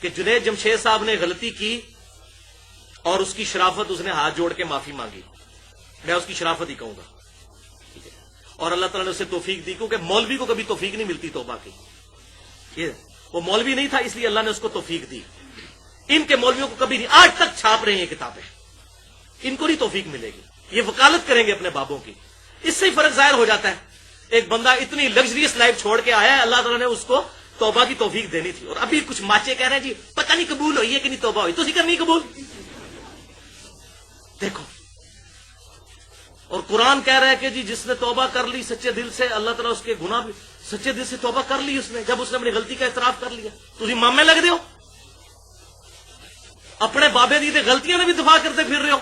کہ جنید جمشید صاحب نے غلطی کی اور اس کی شرافت اس نے ہاتھ جوڑ کے معافی مانگی، میں اس کی شرافت ہی کہوں گا، ٹھیک ہے؟ اور اللہ تعالیٰ نے اسے توفیق دی، کیونکہ مولوی کو کبھی توفیق نہیں ملتی توبہ کی، وہ مولوی نہیں تھا اس لیے اللہ نے اس کو توفیق دی۔ ان کے مولویوں کو کبھی نہیں، آج تک چھاپ رہے ہیں کتابیں، ان کو نہیں توفیق ملے گی، یہ وکالت کریں گے اپنے بابوں کی۔ اس سے ہی فرق ظاہر ہو جاتا ہے، ایک بندہ اتنی لگژریس لائف چھوڑ کے آیا ہے، اللہ تعالیٰ نے اس کو توبہ کی توفیق دینی تھی، اور ابھی کچھ ماچے کہہ رہے ہیں جی پتہ نہیں قبول ہوئی ہے کہ نہیں توبہ ہوئی، تو کرنی قبول؟ دیکھو، اور قرآن کہہ رہا ہے کہ جی جس نے توبہ کر لی سچے دل سے، اللہ تعالیٰ اس کے گناہ بھی سچے دل سے توبہ کر لی اس نے، جب اس نے اپنی غلطی کا اعتراف کر لیا۔ تسی مامے لگ رہے ہو، اپنے بابے دی غلطیاں نے بھی دفاع کرتے پھر رہے ہو،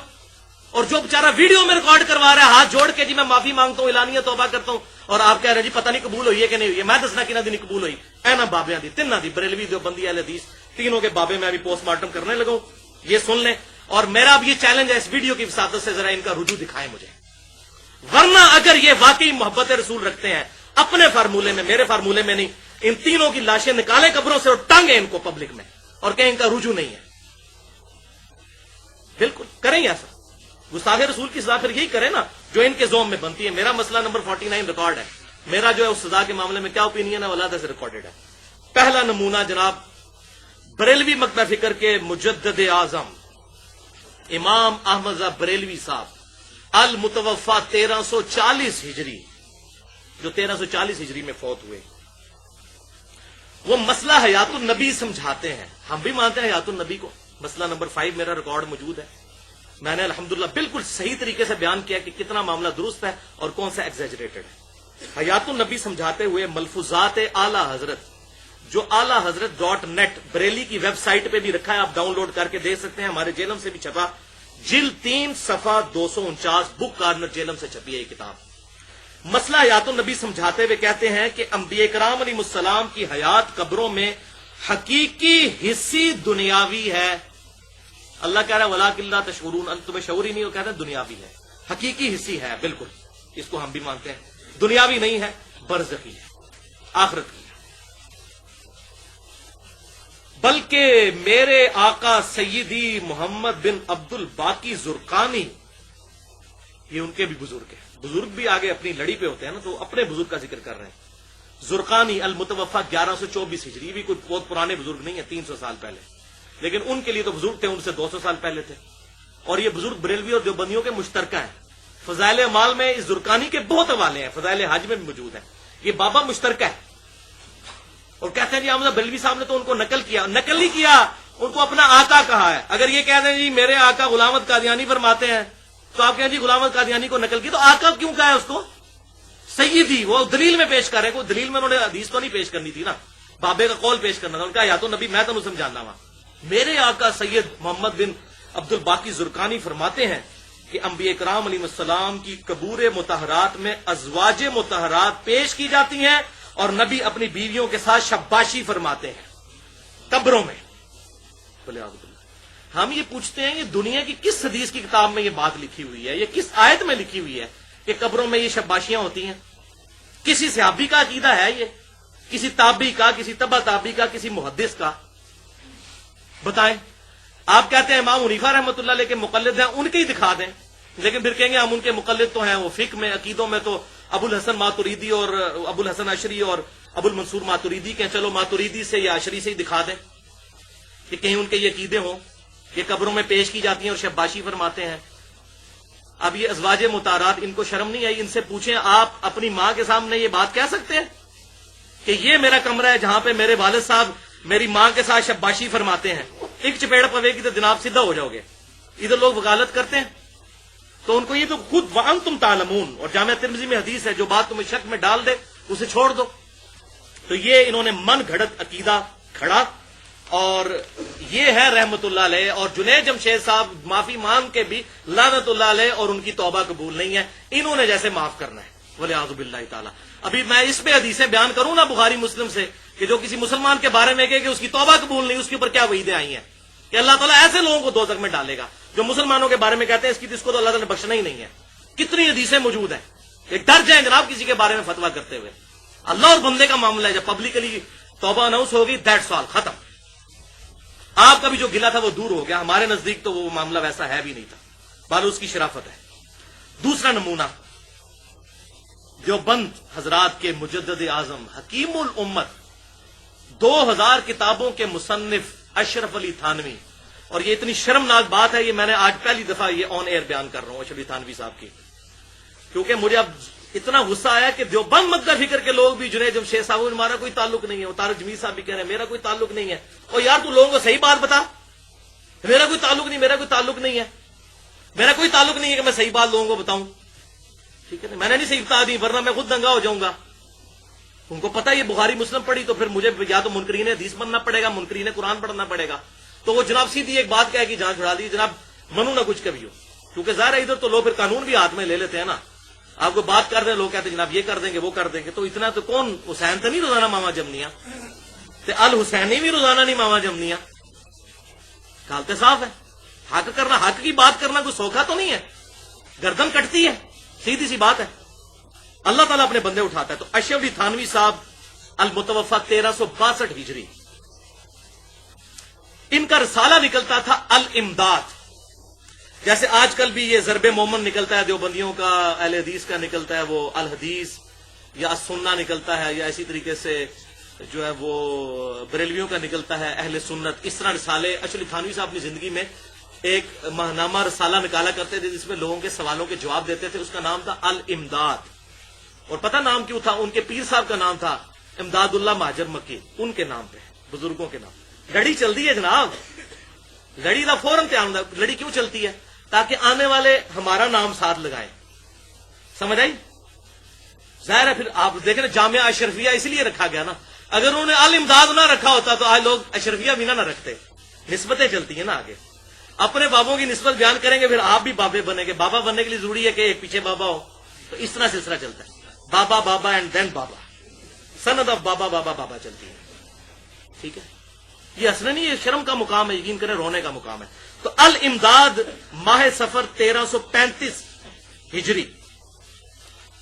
اور جو بیچارہ ویڈیو میں ریکارڈ کروا رہا ہے ہاتھ جوڑ کے جی میں معافی مانگتا ہوں، اعلانیہ توبہ کرتا ہوں، اور آپ کہہ رہے ہیں جی پتہ نہیں قبول ہوئی ہے کہ نہیں ہوئی ہے۔ میں دسنا کنہ دی نہیں قبول ہوئی، اینا بابیاں دی، تنہ دی، بریلوی دیوبندی اہل حدیث تینوں کے بابے میں ابھی پوسٹ مارٹم کرنے لگا، یہ سن لیں۔ اور میرا اب یہ چیلنج ہے اس ویڈیو کی وساطت سے، ذرا ان کا رجوع دکھائیں مجھے، ورنہ اگر یہ واقعی محبت رسول رکھتے ہیں اپنے فارمولے میں، میرے فارمولے میں نہیں، ان تینوں کی لاشیں نکالیں قبروں سے اور ٹانگیں ان کو پبلک میں، اور کہیں ان کا رجوع نہیں ہے۔ بالکل کریں گے ایسا، گستاخ رسول کی سزا پھر یہی کریں نا جو ان کے زوم میں بنتی ہے۔ میرا مسئلہ نمبر 49 ریکارڈ ہے، میرا جو ہے اس سزا کے معاملے میں کیا اوپینین ہے ولادہ سے ریکارڈڈ ہے۔ پہلا نمونہ جناب بریلوی مکتبہ فکر کے مجدد اعظم امام احمد بریلوی صاحب المتوفا 1340 ہجری، جو 1340 ہجری میں فوت ہوئے، وہ مسئلہ حیات النبی سمجھاتے ہیں۔ ہم بھی مانتے ہیں حیات النبی کو، مسئلہ نمبر 5 میرا ریکارڈ موجود ہے، میں نے الحمدللہ بالکل صحیح طریقے سے بیان کیا کہ کتنا معاملہ درست ہے اور کون سا ایگزیجریٹڈ ہے۔ حیات النبی سمجھاتے ہوئے ملفوظات اعلی حضرت، جو اعلی حضرت .net بریلی کی ویب سائٹ پہ بھی رکھا ہے، آپ ڈاؤن لوڈ کر کے دیکھ سکتے ہیں، ہمارے جیلم سے بھی چھپا، جلد 3 صفحہ 249 بک کارنر جیلم سے چھپی ہے یہ کتاب۔ مسئلہ حیات النبی سمجھاتے ہوئے کہتے ہیں کہ انبیاء کرام علیہ السلام کی حیات قبروں میں حقیقی حصی دنیاوی ہے۔ اللہ کہہ رہا ہے وَلَٰكِن لَا تَشْعُرُونَ، تمہیں شعور ہی نہیں، وہ کہتے ہیں دنیاوی ہے، حقیقی حصی ہے، بالکل اس کو ہم بھی مانتے ہیں، دنیاوی نہیں ہے، برزخی ہے، آخرت کی ہے۔ بلکہ میرے آقا سیدی محمد بن عبد الباقی زرقانی، یہ ان کے بھی بزرگ ہیں، بزرگ بھی آگے اپنی لڑی پہ ہوتے ہیں نا، تو اپنے بزرگ کا ذکر کر رہے ہیں۔ زرقانی المتوفا 1124 ہجری، بھی کوئی بہت پرانے بزرگ نہیں ہیں، 300 سال پہلے، لیکن ان کے لیے تو بزرگ تھے، ان سے 200 سال پہلے تھے، اور یہ بزرگ بریلوی اور دیوبندیوں کے مشترکہ ہیں۔ فضائل اعمال میں اس زرقانی کے بہت حوالے ہیں، فضائل حج میں بھی موجود ہیں، یہ بابا مشترکہ ہے۔ اور کہتے ہیں جی احمد بریلوی صاحب نے تو ان کو نقل کیا، نقل نہیں کیا، ان کو اپنا آقا کہا ہے۔ اگر یہ کہہ دیں جی میرے آقا غلام احمد قادیانی فرماتے ہیں، تو آپ کہیں جی غلام احمد قادیانی کو نقل کی، تو آقا کیوں کہا ہے اس کو؟ سیدی، وہ دلیل میں پیش کر رہے ہیں، کوئی دلیل میں انہوں نے حدیث تو نہیں پیش کرنی تھی نا، بابے کا قول پیش کرنا تھا، ان کا یا تو نبی میں تمہیں سمجھانا وا، میرے آقا سید محمد بن عبد الباقی زرقانی فرماتے ہیں کہ انبیاء کرام علیہ السلام کی قبور مطہرات میں ازواج مطہرات پیش کی جاتی ہیں، اور نبی اپنی بیویوں کے ساتھ شباشی فرماتے ہیں قبروں میں۔ ہم یہ پوچھتے ہیں یہ دنیا کی کس حدیث کی کتاب میں یہ بات لکھی ہوئی ہے، یہ کس آیت میں لکھی ہوئی ہے کہ قبروں میں یہ شباشیاں ہوتی ہیں؟ کسی صحابی کا عقیدہ ہے یہ؟ کسی تابعی کا، کسی تبع تابعی کا، کسی محدث کا؟ بتائیں۔ آپ کہتے ہیں امام حنیفہ رحمۃ اللہ علیہ کے مقلد ہیں، ان کے ہی دکھا دیں، لیکن پھر کہیں گے ہم ان کے مقلد تو ہیں، وہ فقہ میں عقیدوں میں تو ابو الحسن ماتریدی اور ابو الحسن اشری اور ابو المنصور ماتریدی کے، چلو ماتریدی سے یا اشری سے ہی دکھا دیں کہ کہیں ان کے یہ عقیدے ہوں، یہ قبروں میں پیش کی جاتی ہیں اور شباشی فرماتے ہیں۔ اب یہ ازواج مطہرات، ان کو شرم نہیں آئی؟ ان سے پوچھیں آپ اپنی ماں کے سامنے یہ بات کہہ سکتے ہیں کہ یہ میرا کمرہ ہے جہاں پہ میرے والد صاحب میری ماں کے ساتھ شباشی فرماتے ہیں، ایک چپیڑ پوے گی تو جناب سیدھا ہو جاؤ گے؟ ادھر لوگ وکالت کرتے ہیں، تو ان کو یہ تو خود وانتم تعلمون، اور جامعہ ترمذی میں حدیث ہے جو بات تمہیں شک میں ڈال دے اسے چھوڑ دو. تو یہ انہوں نے من گھڑت عقیدہ کھڑا، اور یہ ہے رحمت اللہ علیہ. اور جنید جمشید صاحب معافی مانگ کے بھی لعنت اللہ علیہ، اور ان کی توبہ قبول نہیں ہے. انہوں نے جیسے معاف کرنا ہے ولیعوذ باللہ تعالی. ابھی میں اس پہ حدیثیں بیان کروں نا بخاری مسلم سے کہ جو کسی مسلمان کے بارے میں کہے کہ اس کی توبہ قبول نہیں، اس کے اوپر کیا وعیدیں آئی ہیں کہ اللہ تعالیٰ ایسے لوگوں کو دوزخ میں ڈالے گا جو مسلمانوں کے بارے میں کہتے ہیں اس کو تو اللہ تعالیٰ نے بخشنا ہی نہیں ہے. کتنی حدیثیں موجود ہیں. ایک درج ہے جناب کسی کے بارے میں فتویٰ کرتے ہوئے. اللہ اور بندے کا معاملہ ہے، جب پبلکلی توبہ اناؤنس ہوگی دیٹس آل، ختم. آپ کا بھی جو گلا تھا وہ دور ہو گیا. ہمارے نزدیک تو وہ معاملہ ویسا ہے بھی نہیں تھا، بالو اس کی شرافت ہے. دوسرا نمونہ، جو بند حضرات کے مجدد اعظم حکیم الامت 2000 کتابوں کے مصنف اشرف علی تھانوی، اور یہ اتنی شرمناک بات ہے، یہ میں نے آج پہلی دفعہ یہ آن ایئر بیان کر رہا ہوں اشرف علی تھانوی صاحب کی، کیونکہ مجھے اب اتنا غصہ آیا کہ دیوبند مدہ فکر کے لوگ بھی جنید جمشید صاحب ہمارا کوئی تعلق نہیں ہے، وہ طارق جمیل صاحب بھی کہہ رہے ہیں میرا کوئی تعلق نہیں ہے. اور یار تو لوگوں کو صحیح بات بتا، میرا کوئی تعلق نہیں، میرا کوئی تعلق نہیں ہے، میرا کوئی تعلق نہیں ہے کہ میں صحیح بات لوگوں کو بتاؤں. ٹھیک ہے نا، میں نے نہیں صحیح بتا دی ورنہ میں خود دنگا ہو جاؤں گا. ان کو پتا یہ بخاری مسلم پڑھی تو پھر مجھے یا تو منکرین حدیث بننا پڑے گا، منکرین قرآن پڑھنا پڑے گا. تو وہ جناب سیدھی ایک بات کہے کہ جان چھڑا دی جناب منو نہ کچھ کبھی ہو، کیونکہ ظاہر ہے ادھر تو لوگ پھر قانون بھی ہاتھ میں لے لیتے ہیں نا. آپ کو بات کر رہے ہیں لوگ کہتے ہیں جناب یہ کر دیں گے وہ کر دیں گے. تو اتنا تو کون حسین تو نہیں روزانہ ماما جمنیاں تے الحسینی بھی روزانہ نہیں ماما جمنیاں. حالت صاف ہے. حق کرنا، حق کی بات کرنا کوئی سوکھا تو نہیں ہے، گردن کٹتی ہے، سیدھی سی بات ہے. اللہ تعالیٰ اپنے بندے اٹھاتا ہے. تو اشرف علی تھانوی صاحب المتوفا 1362 ہجری، ان کا رسالہ نکلتا تھا الامداد. جیسے آج کل بھی یہ ضرب مومن نکلتا ہے دیوبندیوں کا، اہل حدیث کا نکلتا ہے وہ الحدیث یا السنہ نکلتا ہے، یا اسی طریقے سے جو ہے وہ بریلویوں کا نکلتا ہے اہل سنت. اس طرح رسالے اشرف علی تھانوی صاحب اپنی زندگی میں ایک ماہنامہ رسالہ نکالا کرتے تھے جس میں لوگوں کے سوالوں کے جواب دیتے تھے. اس کا نام تھا الامداد. اور پتہ نام کیوں تھا؟ ان کے پیر صاحب کا نام تھا امداد اللہ مہاجر مکی، ان کے نام پہ، بزرگوں کے نام. لڑی چلتی ہے جناب، لڑی کا فوراً تیار ہوتا ہے. لڑی کیوں چلتی ہے؟ تاکہ آنے والے ہمارا نام ساتھ لگائیں. سمجھ آئی؟ ظاہر ہے پھر آپ دیکھیں نا جامعہ اشرفیہ اس لیے رکھا گیا نا. اگر انہوں نے الامداد نہ رکھا ہوتا تو آج لوگ اشرفیہ بھی نہ رکھتے. نسبتیں چلتی ہیں نا آگے. اپنے بابوں کی نسبت بیان کریں گے پھر آپ بھی بابے بنیں گے. بابا بننے کے لیے ضروری ہے کہ ایک پیچھے بابا ہو. تو اس طرح سلسلہ چلتا ہے، بابا بابا اینڈ دین بابا، سند آف بابا بابا بابا چلتی ہے. ٹھیک ہے، یہ اصل نہیں، یہ شرم کا مقام ہے، یقین کریں رونے کا مقام ہے. تو الامداد ماہ سفر 1335 ہجری،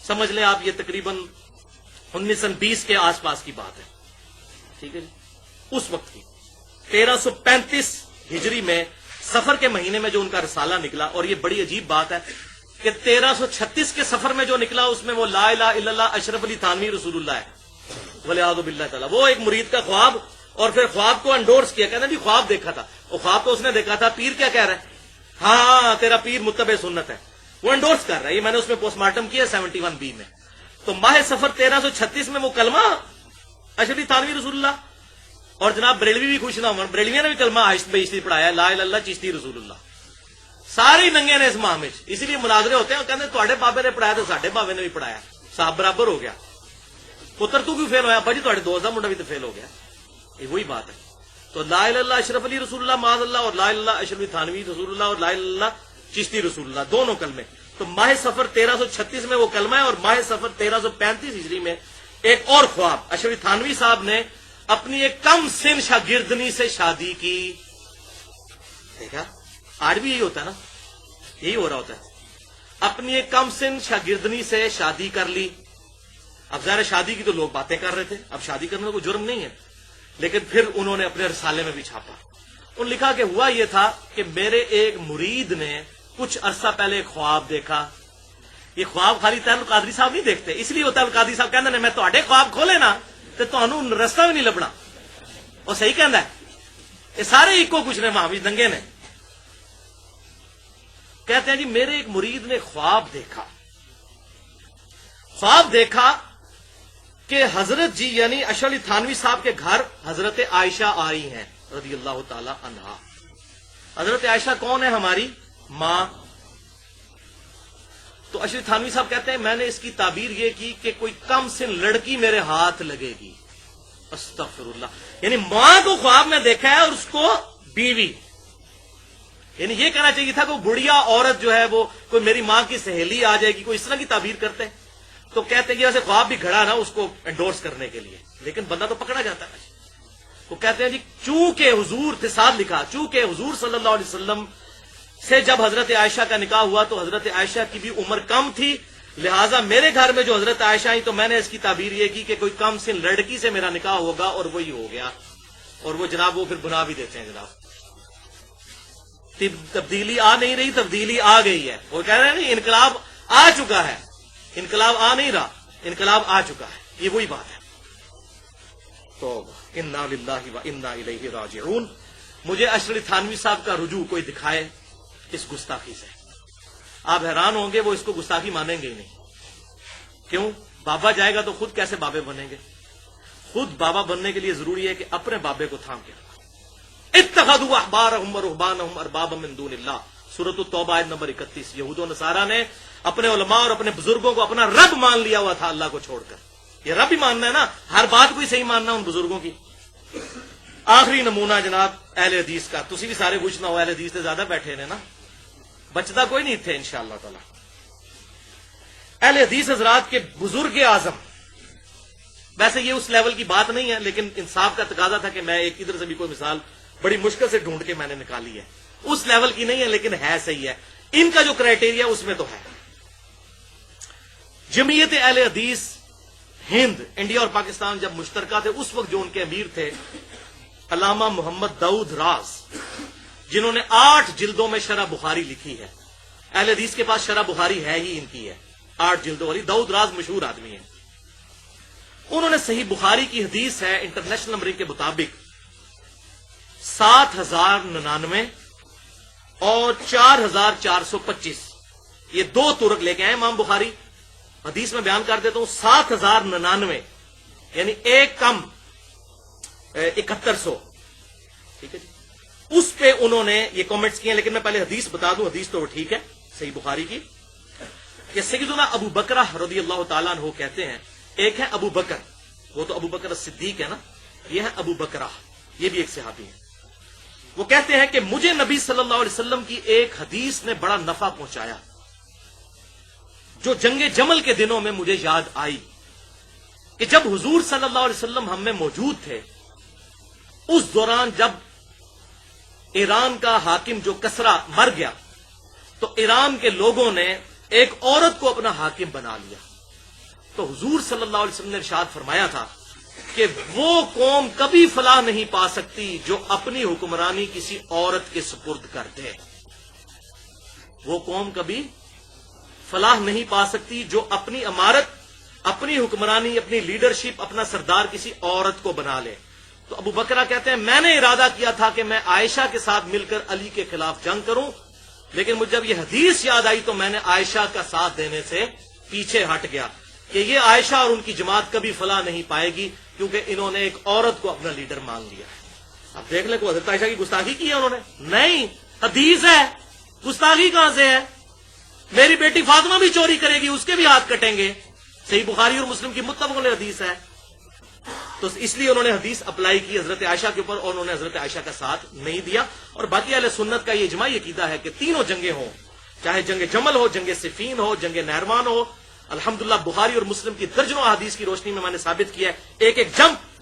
سمجھ لیں آپ یہ تقریباً 1920 کے آس پاس کی بات ہے. ٹھیک ہے جی، اس وقت کی 1335 ہجری میں سفر کے مہینے میں جو ان کا رسالہ نکلا. اور یہ بڑی عجیب بات ہے کہ 1336 کے سفر میں جو نکلا اس میں وہ لا الہ الا اللہ اشرف علی تھانوی رسول اللہ ہے ولیعوذ باللہ تعالی. وہ ایک مرید کا خواب، اور پھر خواب کو انڈورس کیا، کہنا جی خواب دیکھا تھا. وہ خواب تو اس نے دیکھا تھا، پیر کیا کہہ رہا ہے؟ ہاں تیرا پیر متبع سنت ہے. وہ انڈورس کر رہا ہے. یہ میں نے اس میں پوسٹ مارٹم کیا 71B میں. تو ماہ سفر 1336 میں وہ کلمہ اشرف علی تھانوی رسول اللہ. اور جناب بریلوی بھی خوش نہ ہو، بریلویوں نے بھی کلمہ آہستہ بہشتی پڑھایا، لا الہ الا اللہ چشتی رسول اللہ. سارے ننگے نے اس ماہ میں، اسی لیے مناظرے ہوتے ہیں. کہتے تواڈے بابے نے پڑھایا تو ساڈے بابے نے بھی پڑھایا، صاحب برابر ہو گیا. پتر تو کیوں فیل ہویا؟ بھاجی تواڈے دوست دا منڈا بھی تو فیل ہو گیا. یہ وہی بات ہے. تو لا الہ الا اللہ اشرف علی رسول اللہ معاذ اللہ، اور لا الہ الا اللہ اشرف علی تھانوی رسول اللہ، اور لا الہ الا اللہ چشتی رسول اللہ، دونوں کلمے. تو ماہ سفر 1336 میں وہ کلمہ ہے. اور ماہ سفر 1335 ہجری میں ایک اور خواب، اشرف علی تھانوی صاحب نے اپنی ایک کم سن شاگردنی سے شادی کی. دیکھا آج بھی یہی ہوتا ہے نا، یہی ہو رہا ہوتا ہے. اپنی ایک کم سن شاگردنی سے شادی کر لی. اب ظاہر شادی کی تو لوگ باتیں کر رہے تھے، اب شادی کرنے میں کوئی جرم نہیں ہے. لیکن پھر انہوں نے اپنے رسالے میں بھی چھاپا. انہوں نے لکھا کہ ہوا یہ تھا کہ میرے ایک مرید نے کچھ عرصہ پہلے ایک خواب دیکھا. یہ خواب خالی طاہر القادری صاحب نہیں دیکھتے، اس لیے ہوتا ہے القادری صاحب کہتے ہیں میں تواڈے خواب کھولے نا تو تمہیں رستہ بھی نہیں لبنا. وہ صحیح کہندا ہے. یہ سارے ایکو کچھ نے وہاں بھی دنگے نے. کہتے ہیں جی میرے ایک مرید نے خواب دیکھا کہ حضرت جی یعنی اشرف علی تھانوی صاحب کے گھر حضرت عائشہ آئی ہیں رضی اللہ تعالی عنہا. حضرت عائشہ کون ہے؟ ہماری ماں. تو اشرف علی تھانوی صاحب کہتے ہیں میں نے اس کی تعبیر یہ کی کہ کوئی کم سن لڑکی میرے ہاتھ لگے گی. استغفر اللہ. یعنی ماں کو خواب میں دیکھا ہے اور اس کو بیوی. یعنی یہ کہنا چاہیے تھا کہ وہ بڑھیا عورت جو ہے وہ کوئی میری ماں کی سہیلی آ جائے گی، کوئی اس طرح کی تعبیر کرتے ہیں. تو کہتے ہیں کہ ایسے خواب بھی گھڑا نا اس کو انڈورس کرنے کے لیے، لیکن بندہ تو پکڑا جاتا ہے. وہ کہتے ہیں جی چونکہ حضور کے ساتھ لکھا، چونکہ حضور صلی اللہ علیہ وسلم سے جب حضرت عائشہ کا نکاح ہوا تو حضرت عائشہ کی بھی عمر کم تھی، لہٰذا میرے گھر میں جو حضرت عائشہ آئی تو میں نے اس کی تعبیر یہ کی کہ کوئی کم سن لڑکی سے میرا نکاح ہوگا، اور وہی ہو گیا. اور وہ جناب وہ پھر بنا بھی دیتے ہیں جناب. تبدیلی آ نہیں رہی، تبدیلی آ گئی ہے. وہ کہہ رہے ہیں نہیں انقلاب آ چکا ہے، انقلاب آ نہیں رہا، انقلاب آ چکا ہے. یہ وہی بات ہے. تو انا للہ و انا الیہ راجعون. مجھے اشرف علی تھانوی صاحب کا رجوع کوئی دکھائے اس گستاخی سے. آپ حیران ہوں گے وہ اس کو گستاخی مانیں گے ہی نہیں. کیوں؟ بابا جائے گا تو خود کیسے بابے بنیں گے؟ خود بابا بننے کے لیے ضروری ہے کہ اپنے بابے کو تھام کے رکھو. اتخذوا احبارهم ورهبانهم اربابا من دون اللہ. سورۃ التوبہ آیت نمبر 31. یہود و نصارہ نے اپنے علماء اور اپنے بزرگوں کو اپنا رب مان لیا ہوا تھا اللہ کو چھوڑ کر. یہ رب ہی ماننا ہے نا، ہر بات کو ہی صحیح ماننا ان بزرگوں کی. آخری نمونہ جناب اہل حدیث کا. تسی بھی سارے پوچھنا ہو، اہل حدیث سے زیادہ بیٹھے نے نا، بچتا کوئی نہیں تھے انشاءاللہ تعالی. اہل حدیث حضرات کے بزرگ اعظم، ویسے یہ اس لیول کی بات نہیں ہے لیکن انصاف کا تقاضا تھا کہ میں ایک ادھر سے بھی کوئی مثال بڑی مشکل سے ڈھونڈ کے میں نے نکالی ہے. اس لیول کی نہیں ہے لیکن ہے صحیح ہے. ان کا جو کرائٹیریا اس میں تو ہے. جمعیت اہل حدیث ہند، انڈیا اور پاکستان جب مشترکہ تھے اس وقت جو ان کے امیر تھے علامہ محمد داؤد راز، جنہوں نے 8 جلدوں میں شرح بخاری لکھی ہے. اہل حدیث کے پاس شرح بخاری ہے ہی ان کی ہے 8 جلدوں والی. داؤد راز مشہور آدمی ہیں. انہوں نے صحیح بخاری کی حدیث ہے انٹرنیشنل نمبرنگ کے مطابق 7099 اور 4425. یہ 2 ترک لے کے آئے امام بخاری. حدیث میں بیان کر دیتا ہوں 7099 یعنی ایک کم 7100. ٹھیک ہے جی. اس پہ انہوں نے یہ کامنٹس کیے ہیں، لیکن میں پہلے حدیث بتا دوں. حدیث تو وہ ٹھیک ہے صحیح بخاری کی کہ سیدنا ابو بکرہ رضی اللہ تعالیٰ عنہ کہتے ہیں، ایک ہے ابو بکر، وہ تو ابو بکر الصدیق ہے نا، یہ ہے ابو بکرہ، یہ بھی ایک صحابی ہے. وہ کہتے ہیں کہ مجھے نبی صلی اللہ علیہ وسلم کی ایک حدیث نے بڑا نفع پہنچایا جو جنگ جمل کے دنوں میں مجھے یاد آئی کہ جب حضور صلی اللہ علیہ وسلم ہم میں موجود تھے، اس دوران جب ایران کا حاکم جو کسرا مر گیا تو ایران کے لوگوں نے ایک عورت کو اپنا حاکم بنا لیا. تو حضور صلی اللہ علیہ وسلم نے ارشاد فرمایا تھا کہ وہ قوم کبھی فلاح نہیں پا سکتی جو اپنی حکمرانی کسی عورت کے سپرد کر دے. وہ قوم کبھی فلاح نہیں پا سکتی جو اپنی امارت، اپنی حکمرانی، اپنی لیڈرشپ، اپنا سردار کسی عورت کو بنا لے. تو ابو بکرہ کہتے ہیں میں نے ارادہ کیا تھا کہ میں عائشہ کے ساتھ مل کر علی کے خلاف جنگ کروں، لیکن مجھے جب یہ حدیث یاد آئی تو میں نے عائشہ کا ساتھ دینے سے پیچھے ہٹ گیا کہ یہ عائشہ اور ان کی جماعت کبھی فلاح نہیں پائے گی کیونکہ انہوں نے ایک عورت کو اپنا لیڈر مان لیا. اب دیکھ لیں کو حضرت عائشہ کی گستاخی کی ہے انہوں نے؟ نہیں، حدیث ہے، گستاخی کہاں سے ہے؟ میری بیٹی فاطمہ بھی چوری کرے گی اس کے بھی ہاتھ کٹیں گے. صحیح بخاری اور مسلم کی متفق علیہ حدیث ہے. تو اس لیے انہوں نے حدیث اپلائی کی حضرت عائشہ کے اوپر اور انہوں نے حضرت عائشہ کا ساتھ نہیں دیا. اور باقی اہل سنت کا یہ اجماعی عقیدہ ہے کہ تینوں جنگیں ہوں، چاہے جنگ جمل ہو، جنگ صفین ہو، جنگ نہروان ہو، الحمدللہ بخاری اور مسلم کی درجنوں احادیث کی روشنی میں نے ثابت کیا ہے ایک ایک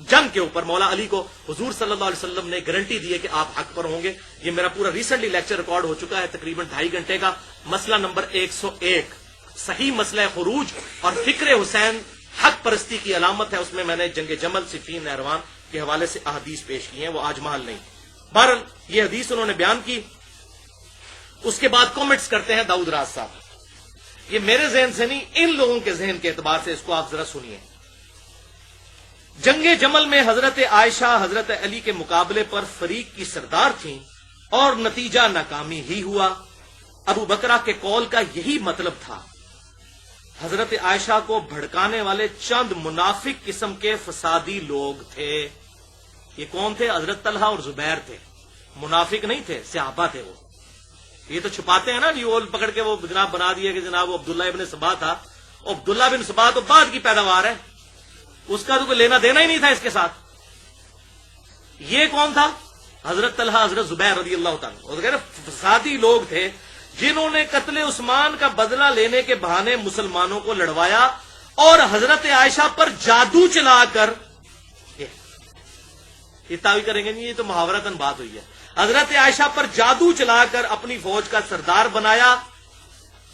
جنگ کے اوپر مولا علی کو حضور صلی اللہ علیہ وسلم نے گارنٹی دی ہے کہ آپ حق پر ہوں گے. یہ میرا پورا ریسنٹلی لیکچر ریکارڈ ہو چکا ہے تقریباً 2.5 گھنٹے کا. مسئلہ نمبر 101 صحیح مسئلہ خروج اور فکر حسین حق پرستی کی علامت ہے. اس میں نے جنگ جمل، صفین، نہروان کے حوالے سے احادیث پیش کی ہیں، وہ آج محل نہیں. بہرحال یہ حدیث انہوں نے بیان کی. اس کے بعد کامنٹس کرتے ہیں داؤد راز صاحب. یہ میرے ذہن سے نہیں، ان لوگوں کے ذہن کے اعتبار سے اس کو آپ ذرا سنیے. جنگ جمل میں حضرت عائشہ حضرت علی کے مقابلے پر فریق کی سردار تھیں اور نتیجہ ناکامی ہی ہوا. ابو بکرہ کے قول کا یہی مطلب تھا. حضرت عائشہ کو بھڑکانے والے چند منافق قسم کے فسادی لوگ تھے. یہ کون تھے؟ حضرت طلحہ اور زبیر تھے. منافق نہیں تھے، صحابہ تھے. وہ یہ تو چھپاتے ہیں نا جی، وہ پکڑ کے وہ جناب بنا دیا کہ جناب وہ عبداللہ ابن سبا تھا. عبداللہ بن سبا تو بعد کی پیداوار ہے، اس کا تو کوئی لینا دینا ہی نہیں تھا اس کے ساتھ. یہ کون تھا؟ حضرت طلحہ حضرت زبیر رضی اللہ تعالیٰ. وہ تو کہہ رہے فسادی لوگ تھے جنہوں نے قتل عثمان کا بدلہ لینے کے بہانے مسلمانوں کو لڑوایا اور حضرت عائشہ پر جادو چلا کر یہ تعویل کریں گے. یہ تو محاورتاً بات ہوئی ہے. حضرت عائشہ پر جادو چلا کر اپنی فوج کا سردار بنایا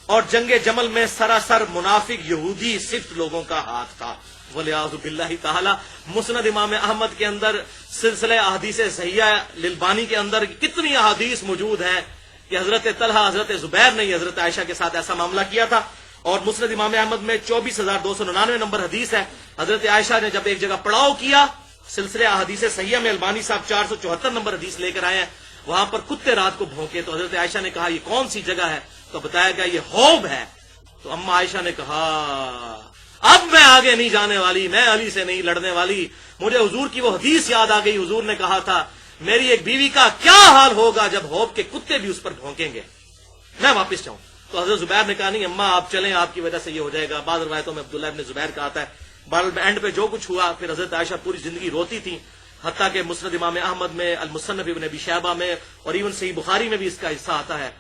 اور جنگ جمل میں سراسر منافق یہودی صفت لوگوں کا ہاتھ تھا. ولیعوذ باللہ تعالی. مسند امام احمد کے اندر سلسلہ احادیث صحیحہ للبانی کے اندر کتنی احادیث موجود ہیں کہ حضرت طلحہ حضرت زبیر نے حضرت عائشہ کے ساتھ ایسا معاملہ کیا تھا. اور مسند امام احمد میں 24,299 نمبر حدیث ہے. حضرت عائشہ نے جب ایک جگہ پڑاؤ کیا، سلسلہ احادیث صحیحہ میں البانی صاحب 474 نمبر حدیث لے کر آئے ہیں، وہاں پر کتے رات کو بھونکے تو حضرت عائشہ نے کہا یہ کون سی جگہ ہے؟ تو بتایا گیا یہ حوب ہے. تو اما عائشہ نے کہا اب میں آگے نہیں جانے والی، میں علی سے نہیں لڑنے والی. مجھے حضور کی وہ حدیث یاد آ گئی. حضور نے کہا تھا میری ایک بیوی کا کیا حال ہوگا جب حوب کے کتے بھی اس پر بھونکیں گے، میں واپس جاؤں. تو حضرت زبیر نے کہا نہیں اما آپ چلیں، آپ کی وجہ سے یہ ہو جائے گا. بعض روایتوں میں عبداللہ ابن زبیر کا آتا ہے. اینڈ پہ جو کچھ ہوا پھر حضرت عائشہ پوری زندگی روتی تھی، حتیٰ کہ مسند امام احمد میں، المصنف ابن ابی شیبہ میں اور ایون صحیح بخاری میں بھی اس کا حصہ آتا ہے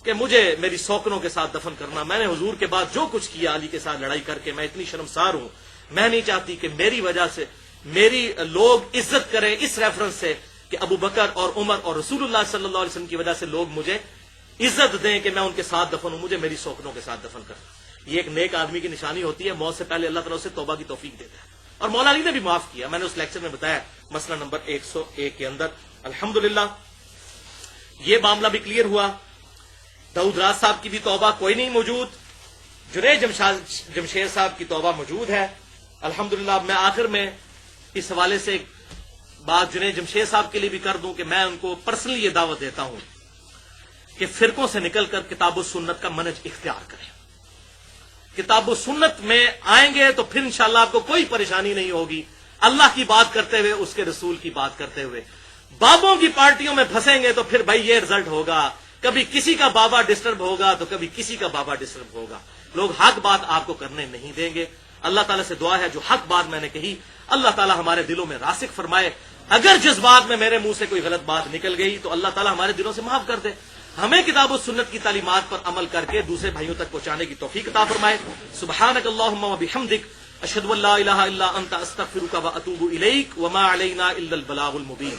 کہ مجھے میری سوکنوں کے ساتھ دفن کرنا. میں نے حضور کے بعد جو کچھ کیا علی کے ساتھ لڑائی کر کے، میں اتنی شرمسار ہوں. میں نہیں چاہتی کہ میری وجہ سے میری لوگ عزت کریں اس ریفرنس سے کہ ابو بکر اور عمر اور رسول اللہ صلی اللہ علیہ وسلم کی وجہ سے لوگ مجھے عزت دیں کہ میں ان کے ساتھ دفن ہوں. مجھے میری سوکنوں کے ساتھ دفن کرنا یہ ایک نیک آدمی کی نشانی ہوتی ہے. موت سے پہلے اللہ تعالیٰ سے توبہ کی توفیق دیتا ہے. اور مولا علی نے بھی معاف کیا. میں نے اس لیکچر میں بتایا مسئلہ نمبر 101 کے اندر. الحمدللہ یہ معاملہ بھی کلیئر ہوا. داؤد راز صاحب کی بھی توبہ کوئی نہیں موجود. جنید جمشید صاحب کی توبہ موجود ہے الحمدللہ. میں آخر میں اس حوالے سے ایک بات جنید جمشید صاحب کے لیے بھی کر دوں کہ میں ان کو پرسنلی یہ دعوت دیتا ہوں کہ فرقوں سے نکل کر کتاب و سنت کا منہج اختیار کریں. کتاب و سنت میں آئیں گے تو پھر انشاءاللہ آپ کو کوئی پریشانی نہیں ہوگی. اللہ کی بات کرتے ہوئے، اس کے رسول کی بات کرتے ہوئے. بابوں کی پارٹیوں میں پھنسیں گے تو پھر بھائی یہ رزلٹ ہوگا، کبھی کسی کا بابا ڈسٹرب ہوگا تو کبھی کسی کا بابا ڈسٹرب ہوگا. لوگ حق بات آپ کو کرنے نہیں دیں گے. اللہ تعالیٰ سے دعا ہے جو حق بات میں نے کہی اللہ تعالیٰ ہمارے دلوں میں راسخ فرمائے. اگر جذبات میں میرے منہ سے کوئی غلط بات نکل گئی تو اللہ تعالیٰ ہمارے دلوں سے معاف کر دے. ہمیں کتاب و سنت کی تعلیمات پر عمل کر کے دوسرے بھائیوں تک پہنچانے کی توفیق عطا فرمائے. سبحانک اللہم و بحمدک اشہد ان لا الہ الا انت استغفرک و اتوب الیک وما علینا الا البلاغ المبین.